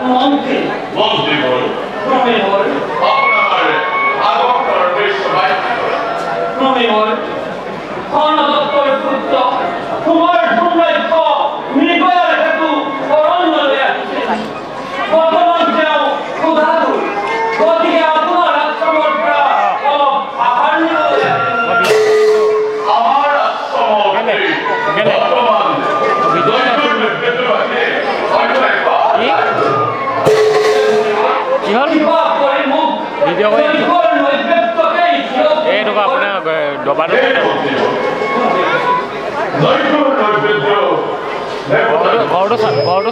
মন্ত্রী মন্ত্রী বল ক্রমে বল আপনার আগমন বেশ সবাই ক্রমে বল অনদত্তর পুত্র কুমার সৌরাজ্য নিগয়ের হেতু অরণ্য রয়েছে বর্তমান যেও ক্ষুধাতুর গতিকে আপনার আশ্রমটা আহার্য আমার আশ্রমে বর্তমান দৈত্যের ক্ষেত্রে হয়তো একবার বিবাহ করে মুখ ভিডিও করে নৈবেদ্যকেই এইটুকু আপোনাৰ ডবাটো ঘৰটো নৈবেদ্য